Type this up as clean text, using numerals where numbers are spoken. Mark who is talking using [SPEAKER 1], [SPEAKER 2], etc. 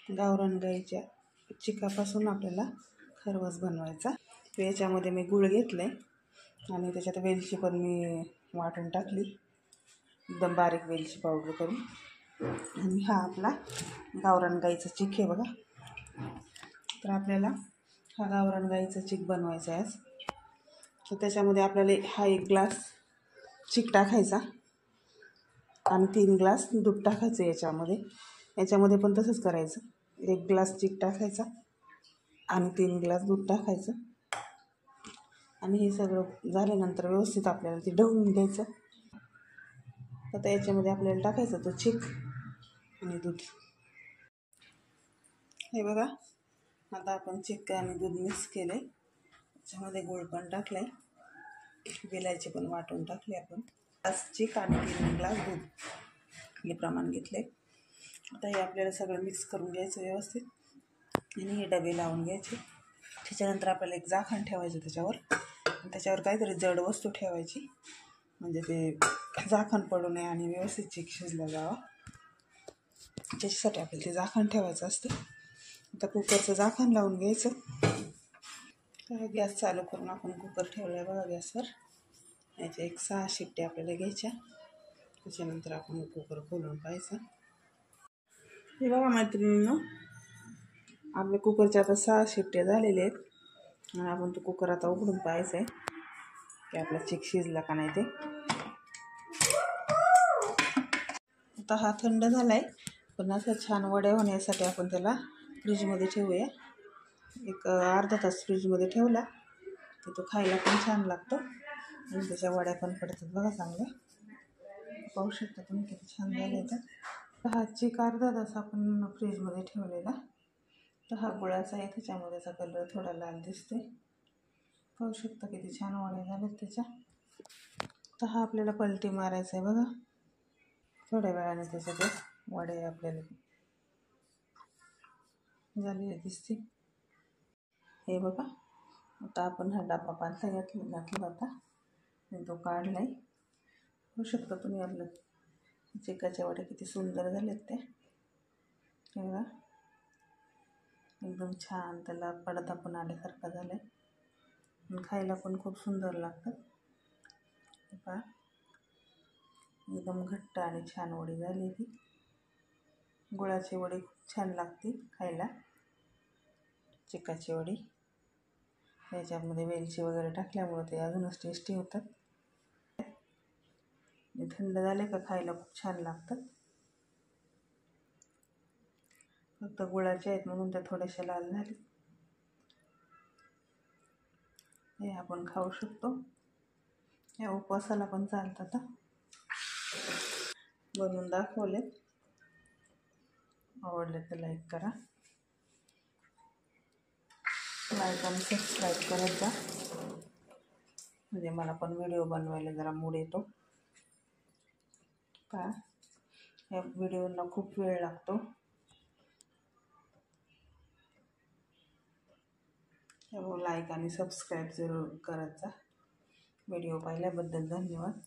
[SPEAKER 1] गावरान गाईच्या चिकापासून आपल्याला खरवस बनवायचा. याच्यामध्ये मी गूळ घेतले आणि त्याच्यात वेलची पण मी वाटून टाकली, एकदम बारीक वेलची पावडर करून. आणि हा आपला गावरान गाईचा चिक आहे बघा. तर आपल्याला हा गावरान गाईचा चिक बनवायचा आहे आज. तर त्याच्यामध्ये आपल्याला हा 1 ग्लास चिक टाकायचा आणि 3 ग्लास दूध टाकायचं याच्यामध्ये पण तसंच करायचं. 1 ग्लास चिक टाकायचा आणि 3 ग्लास दूध टाकायचं. आणि हे सगळं झाल्यानंतर व्यवस्थित आपल्याला ते ढवळून घ्यायचं. आता याच्यामध्ये आपल्याला टाकायचं तो चिक आणि दूध. हे बघा, आता आपण चिक आणि दूध मिक्स केलं आहे. त्याच्यामध्ये गूळ पण टाकला आहे, वेलायची पण वाटून टाकली आपण. ग्लास चिक आणि 3 ग्लास दूध हे प्रमाण घेतले. आता हे आपल्याला सगळं मिक्स करून घ्यायचं व्यवस्थित आणि हे डबे लावून घ्यायचे. त्याच्यानंतर आपल्याला एक झाकण ठेवायचं त्याच्यावर, आणि त्याच्यावर काहीतरी जड वस्तू ठेवायची म्हणजे ते झाकण पडू नये आणि व्यवस्थित चिक शिजला जावा. त्याच्यासाठी आपल्याला ते झाकण ठेवायचं असतं. आता कुकरचं झाकण लावून घ्यायचं. तर गॅस चालू करून आपण कुकर ठेवला आहे बघा गॅसवर. याच्या 6 शिट्ट्या आपल्याला घ्यायच्या. त्याच्यानंतर आपण कुकर खोलून पाहायचं. हे बघा मैत्रिणींनो, आपल्या कुकरच्या आता 6 शिट्ट्या झालेल्या आहेत आणि आपण तो कुकर आता उघडून पाहायचं आहे की आपला चिक शिजला का नाही ते. आता हा थंड झाला आहे, पण असं छान वड्या होण्यासाठी आपण त्याला फ्रीजमध्ये ठेवूया. एक अर्धा तास फ्रीजमध्ये ठेवला की तो खायला पण छान लागतो आणि त्याच्या वड्या पण पडतात बघा चांगल्या. पाहू शकता तुम्ही किती छान झाले. तर हा चिक अर्धा तास आपण फ्रीजमध्ये ठेवलेला. तर हा गुळाचा आहे, त्याच्यामध्ये त्याचा कलर थोडा लाल दिसतोय. पाहू शकता किती छान वड्या झाल्यात त्याच्या. तर हा आपल्याला पलटी मारायचा आहे बघा. थोड्या वेळाने त्याच्यात वडे आपल्याला झालेले दिसते. हे बघा, आता आपण हा डबा पालथा घातला होता आणि तो काढला आहे. होऊ शकता तुम्ही आपलं चिकाच्या वड्या किती सुंदर झालेत ते. हे बघा, एकदम छान त्याला पडदा पण आल्यासारखा झाला आहे आणि खायला पण खूप सुंदर लागतं. बघा, एकदम घट्ट आणि छान वडी झाली ती. गुळाची वडी खूप छान लागते खायला, चिकाची वडी. याच्यामध्ये वेलची वगैरे टाकल्यामुळे ते अजूनच टेस्टी होतात. थंड झाले का खायला खूप छान लागतात. फक्त गुळाचे आहेत म्हणून त्या थोड्याशा लाल झाले. हे आपण खाऊ शकतो. या उपवासाला पण चालतात. बनवून दाखवले. आवडले तर लाईक करा, लाईक आणि सबस्क्राईब करत जा, म्हणजे मला पण व्हिडिओ बनवायला जरा मूड येतो. का या व्हिडिओला खूप वेळ लागतो. लाईक आणि सबस्क्राईब जरूर करत जा. व्हिडिओ पाहिल्याबद्दल धन्यवाद.